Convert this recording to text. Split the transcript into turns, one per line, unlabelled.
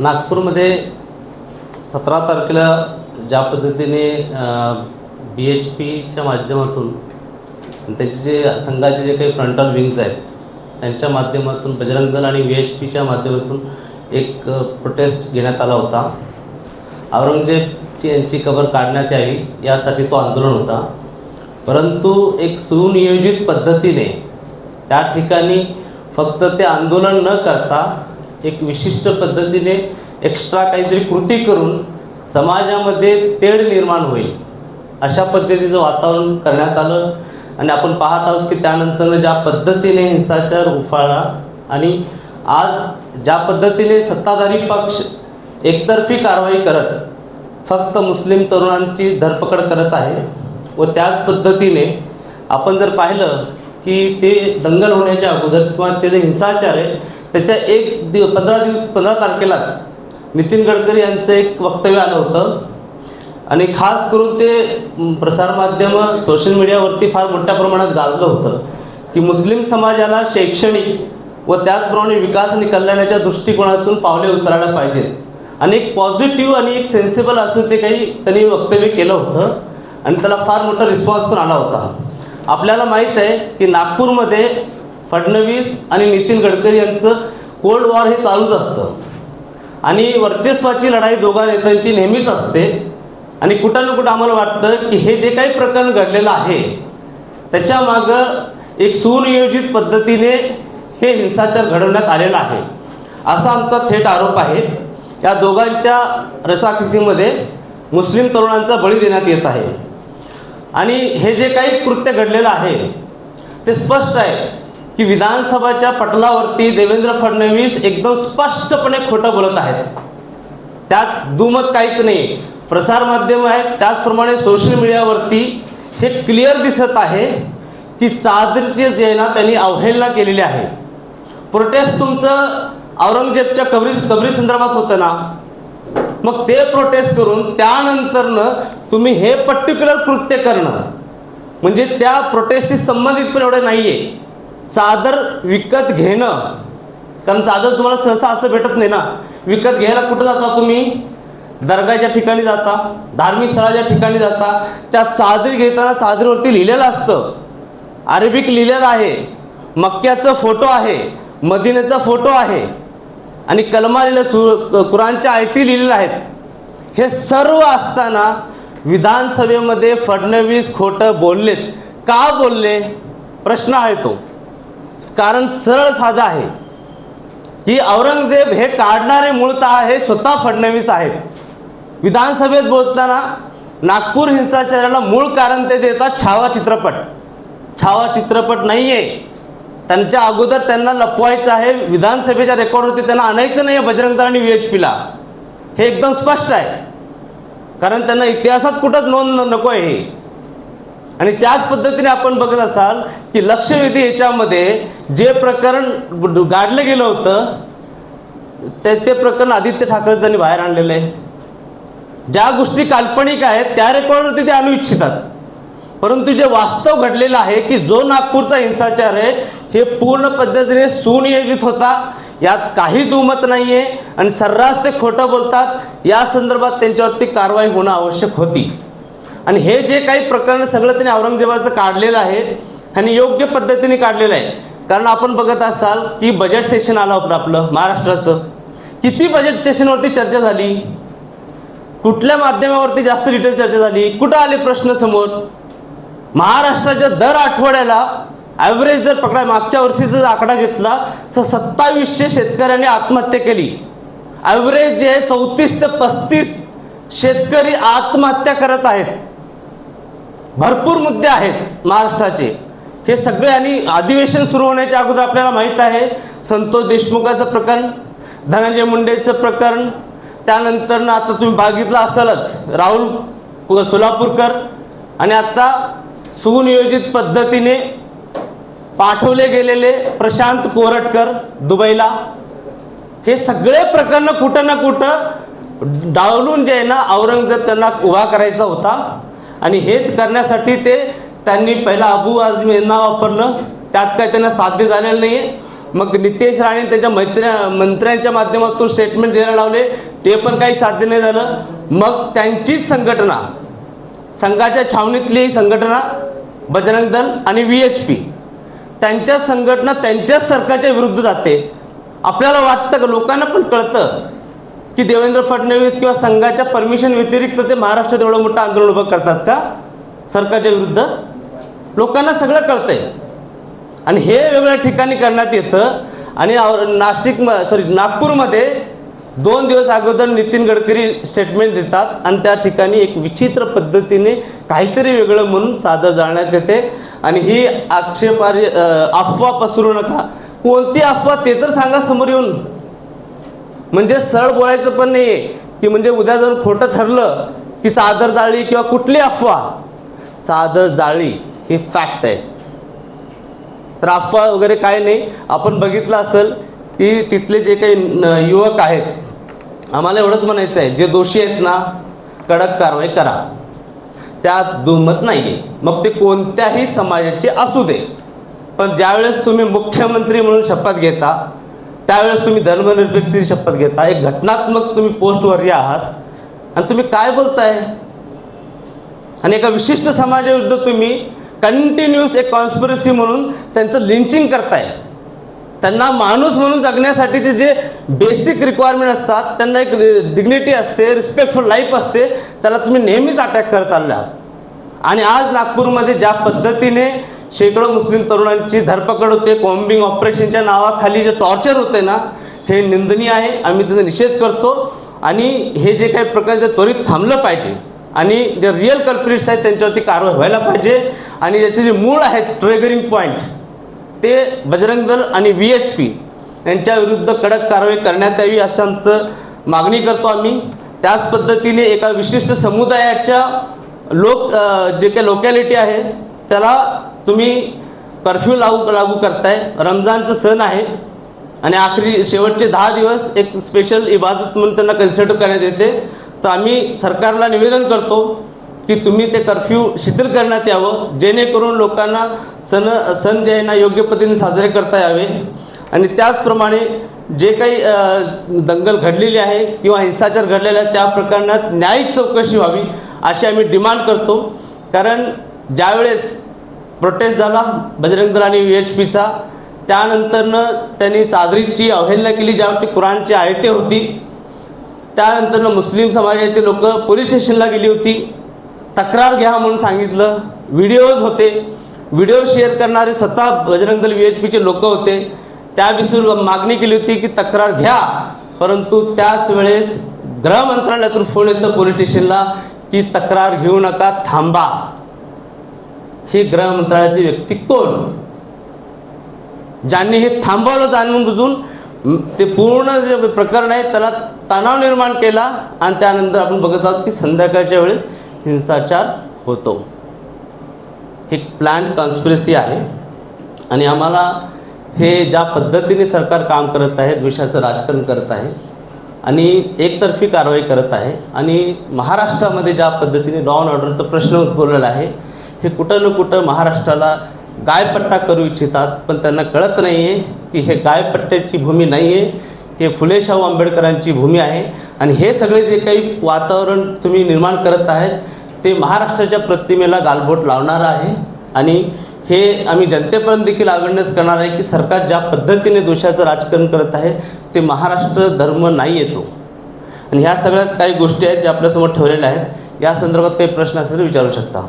नागपूरमध्ये 17 तारखेला ज्या पद्धतीने BHPच्या माध्यमातून त्यांचे जे संघाचे जे काही फ्रंटल विंग्स आहेत त्यांच्या माध्यमातून बजरंग दल आणि VHPच्या माध्यमातून एक प्रोटेस्ट घेण्यात आला होता। औरंगजेब यांची कबर काढण्यात यावी यासाठी तो आंदोलन होता, परंतु एक सुनियोजित पद्धतीने त्या ठिकाणी फक्त ते आंदोलन न करता एक विशिष्ट पद्धतीने एक्स्ट्रा काहीतरी कृती करून समाजामध्ये तेढ निर्माण होईल अशा पद्धतीचं वातावरण करण्यात आलं। आणि आपण पाहत आहोत की त्यानंतर ज्या पद्धतीने हिंसाचार उफाळला आणि आज ज्या पद्धतीने सत्ताधारी पक्ष एकतर्फी कारवाई करत फक्त मुस्लिम तरुणांची धरपकड करत आहे व त्याच पद्धतीने आपण जर पाहिलं की ते दंगल होण्याच्या अगोदर किंवा ते जे हिंसाचार आहे त्याच्या 15 तारखेलाच नितीन गडकरी यांचं एक वक्तव्य आलं होतं आणि खास करून ते प्रसारमाध्यम सोशल मीडियावरती फार मोठ्या प्रमाणात गाजलं होतं की मुस्लिम समाजाला शैक्षणिक व त्याचप्रमाणे विकास आणि कल्याणाच्या दृष्टिकोनातून पावले उचलायला पाहिजेत आणि एक पॉझिटिव्ह आणि एक सेन्सिबल असं ते काही त्यांनी वक्तव्य केलं होतं आणि त्याला फार मोठा रिस्पॉन्स पण आला होता। आपल्याला माहीत आहे की नागपूरमध्ये फडणवीस आणि नितीन गडकरी यांचं कोल्ड वॉर हे चालूच असतं आणि वर्चस्वाची लढाई दोघा नेत्यांची नेहमीच असते आणि कुठं ना कुठं आम्हाला वाटतं की हे जे काही प्रकरण घडलेलं आहे त्याच्यामागं एक सुनियोजित पद्धतीने हे हिंसाचार घडवण्यात आलेला आहे असा आमचा थेट आरोप आहे। या दोघांच्या रसाखीसीमध्ये मुस्लिम तरुणांचा बळी देण्यात येत आहे आणि हे जे काही कृत्य घडलेलं आहे ते स्पष्ट आहे की विधानसभाच्या पटलावरती देवेंद्र फडणवीस एकदम स्पष्टपणे खोटं बोलत आहेत, त्यात दुमत काहीच नाही। प्रसारमाध्यम आहेत त्याचप्रमाणे सोशल मीडियावरती हे क्लिअर दिसत आहे की चादरची जे ना त्यांनी अवहेलना केलेली आहे। प्रोटेस्ट तुमचं औरंगजेबच्या कबरी संदर्भात होतं ना, मग ते प्रोटेस्ट करून त्यानंतरनं तुम्ही हे पर्टिक्युलर कृत्य करणं म्हणजे त्या प्रोटेस्टशी संबंधित पण एवढं नाही आहे। चादर विकत घेणं, कारण चादर तुम्हाला सहसा असं भेटत नाही ना, विकत घ्यायला कुठं जाता तुम्ही? दर्गाच्या ठिकाणी जाता, धार्मिक स्थळाच्या ठिकाणी जाता, त्या चादरी घेताना चादरीवरती लिहिलेलं असतं, अरेबिक लिहिलेलं आहे, मक्क्याचा फोटो आहे, मदिन्याचा फोटो आहे आणि कलमा लिहिलेलं, कुराणच्या आयती लिहिलेल्या आहेत। हे सर्व असताना विधानसभेमध्ये फडणवीस खोटं बोललेत। का बोलले प्रश्न आहे तो, कारण सरळ साधा आहे की औरंगजेब हे काढणारे मूळतः हे स्वतः फडणवीस आहेत। विधानसभेत बोलताना नागपूर हिंसाचाराला मूळ कारण ते देतात छावा चित्रपट। छावा चित्रपट नाही आहे, त्यांच्या अगोदर त्यांना लपवायचं आहे, विधानसभेच्या रेकॉर्डवरती त्यांना आणायचं नाही आहे बजरंग दल आणि VHPला, हे एकदम स्पष्ट आहे, कारण त्यांना इतिहासात कुठंच नोंद नको आहे हे। आणि त्याच पद्धतीने आपण बघत असाल की लक्षवेधी याच्यामध्ये जे प्रकरण गाडलं गेलं होतं ते प्रकरण आदित्य ठाकरे यांनी बाहेर आणलेलं आहे। ज्या गोष्टी काल्पनिक आहेत त्या रेकॉर्डवरती ते आणू इच्छितात, परंतु जे वास्तव घडलेलं आहे की जो नागपूरचा हिंसाचार आहे हे पूर्ण पद्धतीने सुनियोजित होता, यात काही दुमत नाही आहे आणि सर्रास ते खोटं बोलतात। या संदर्भात त्यांच्यावरती कारवाई होणं आवश्यक होती आणि हे जे काही प्रकरण सगळं त्यांनी औरंगजेबाचं काढलेलं आहे आणि योग्य पद्धतीने काढलेलं आहे। कारण आपण बघत असाल की बजेट सेशन आलं होतं आपलं महाराष्ट्राचं, किती बजेट सेशनवरती चर्चा झाली, कुठल्या माध्यमावरती जास्त डिटेल चर्चा झाली, कुठं आले प्रश्न समोर? महाराष्ट्राच्या दर आठवड्याला ॲव्हरेज जर पकडा, मागच्या वर्षीचा जर आकडा घेतला तर 2700 शेतकऱ्यांनी आत्महत्या केली। ॲव्हरेज जे 34 ते 35 शेतकरी आत्महत्या करत आहेत। भरपूर मुद्दे आहेत महाराष्ट्राचे हे सगळे आणि अधिवेशन सुरू होण्याच्या अगोदर आपल्याला माहीत आहे संतोष देशमुखाचं प्रकरण, धनंजय मुंडेचं प्रकरण, त्यानंतर आता तुम्ही बघितलं असालच राहुल सोलापूरकर आणि आता सुनियोजित पद्धतीने पाठवले गेलेले प्रशांत कोरटकर दुबईला, हे सगळे प्रकरण कुठं ना कुठं डावलून जे आहे ना औरंगजेब त्यांना उभा करायचा होता आणि हेच करण्यासाठी त्यांनी पहिला अबू आझमी यांना वापरलं, त्यात काय त्यांना साध्य झालेलं नाही आहे। मग नितेश राणे त्यांच्या मंत्र्यांच्या माध्यमातून स्टेटमेंट द्यायला लावले, ते पण काही साध्य नाही झालं. मग त्यांचीच संघटना, संघाच्या छावणीतली संघटना बजरंग दल आणि VHP, त्यांच्या संघटना त्यांच्याच सरकारच्या विरुद्ध जाते. आपल्याला वाटतं का, लोकांना पण कळतं की देवेंद्र फडणवीस किंवा संघाच्या परमिशन व्यतिरिक्त ते महाराष्ट्रात एवढं मोठं आंदोलन उभं करतात का सरकारच्या विरुद्ध? लोकांना सगळं कळतंय. आणि हे वेगवेगळ्या ठिकाणी करण्यात येतं. आणि नागपूरमध्ये 2 दिवस अगोदर नितीन गडकरी स्टेटमेंट देतात आणि त्या ठिकाणी एक विचित्र पद्धतीने काहीतरी वेगळं म्हणून साधं जाळण्यात येते. आणि ही आक्षेपार्ह अफवा पसरू नका. कोणती अफवा ते तर सांगा समोर येऊन. म्हणजे सरळ बोलायचं पण नाही आहे की म्हणजे उद्या जर खोटं ठरलं की चादर जाळी किंवा कुठली अफवा. चादर जाळी ही फॅक्ट आहे, तर अफवा वगैरे काय नाही. आपण बघितलं असेल की तिथले जे काही युवक आहेत, आम्हाला एवढंच म्हणायचं आहे, जे दोषी आहेत ना कडक कारवाई करा, त्यात दुमत नाही आहे. मग ते कोणत्याही समाजाचे असू दे. पण ज्यावेळेस तुम्ही मुख्यमंत्री म्हणून शपथ घेता, त्यावेळेस तुम्ही धर्मनिरपेक्षतेची शपथ घेता, एक घटनात्मक तुम्ही पोस्टवर आहात आणि तुम्ही काय बोलताय. आणि एका विशिष्ट समाजाविरुद्ध तुम्ही कंटिन्यूस एक कॉन्स्पिरसी म्हणून त्यांचं लिंचिंग करताय. त्यांना माणूस म्हणून जगण्यासाठीचे जे बेसिक रिक्वायरमेंट असतात, त्यांना एक डिग्निटी असते, रिस्पेक्टफुल लाईफ असते, त्याला तुम्ही नेहमीच अटॅक करत आले आहात. आणि आज नागपूरमध्ये ज्या पद्धतीने शेकडो मुस्लिम तरुणांची धरपकड होते, कॉम्बिंग ऑपरेशनच्या नावाखाली जे टॉर्चर होते ना, हे निंदनीय आहे. आम्ही त्याचा निषेध करतो. आणि हे जे काही प्रकार ते त्वरित थांबलं पाहिजे. आणि जे रिअल कल्प्रिट्स आहेत त्यांच्यावरती कारवाई व्हायला पाहिजे. आणि याचे जे मूळ आहेत ट्रिगरिंग पॉईंट, ते बजरंग दल आणि VHP यांच्या विरुद्ध कडक कारवाई करण्यात यावी अशी आमचं मागणी करतो आम्ही. त्याच पद्धतीने एका विशिष्ट समुदायाच्या जे काही लोकॅलिटी आहे त्याला तुम्ही कर्फ्यू लागू करताय. रमजानचं सण आहे आणि शेवटचे 10 दिवस एक स्पेशल इबादत म्हणून त्यांना कन्सिडर करण्यात येते. तर आम्ही सरकारला निवेदन करतो की तुम्ही ते कर्फ्यू शिथिल करण्यात यावं, जेणेकरून लोकांना सण जे आहे ना योग्य पद्धतीने साजरे करता यावे. आणि त्याचप्रमाणे जे काही दंगल घडलेली आहे किंवा हिंसाचार घडलेला आहे त्या प्रकरणात न्यायिक चौकशी व्हावी अशी आम्ही डिमांड करतो. कारण ज्यावेळेस प्रोटेस्ट झाला बजरंग दल आणि VHPचा, त्यानंतरनं त्यांनी चादरीची अवहेलना केली ज्यावरती कुराणची आयते होती. त्यानंतरनं मुस्लिम समाजातील लोक पोलीस स्टेशनला गेली होती, तक्रार घ्या म्हणून सांगितलं. व्हिडिओज होते, व्हिडिओ शेअर करणारे स्वतः बजरंग दल VHPचे लोक होते. त्या विषयी मागणी केली होती की तक्रार घ्या, परंतु त्याच वेळेस गृह मंत्रालयातून फोन येतं पोलीस स्टेशनला की तक्रार घेऊ नका, थांबा. ही गृह मंत्रालयाची व्यक्ती कोण? ज्यांनी हे थांबवलं जाणून बुजून, ते पूर्ण जे प्रकरण आहे त्याला तणाव निर्माण केला. आणि त्यानंतर आपण बघत आहोत की संध्याकाळच्या वेळेस हिंसाचार होतो. ही प्लॅन कॉन्स्पिरसी आहे. आणि आम्हाला हे ज्या पद्धतीने सरकार काम करत आहे, द्वेषाचं राजकारण करत आहे आणि एकतर्फी कारवाई करत आहे, आणि महाराष्ट्रामध्ये ज्या पद्धतीने लॉ अँड ऑर्डरचा प्रश्न उद्भवलेला आहे, हे कुठं ना कुठं महाराष्ट्राला गायपट्टा करू इच्छितात. पण त्यांना कळत नाही आहे की हे गायपट्ट्याची भूमी नाही आहे, हे फुले शाहू आंबेडकरांची भूमी आहे. आणि हे सगळे जे काही वातावरण तुम्ही निर्माण करत आहेत ते महाराष्ट्राच्या प्रतिमेला गालबोट लावणार आहे. आणि हे आम्ही जनतेपर्यंत देखील अवेअरनेस करणार आहे की सरकार ज्या पद्धतीने दोषाचं राजकारण करत आहे ते महाराष्ट्र धर्म नाही येतो. आणि ह्या सगळ्याच काही गोष्टी आहेत ज्या आपल्यासमोर ठेवलेल्या आहेत. या संदर्भात काही प्रश्न असेल तर विचारू शकता.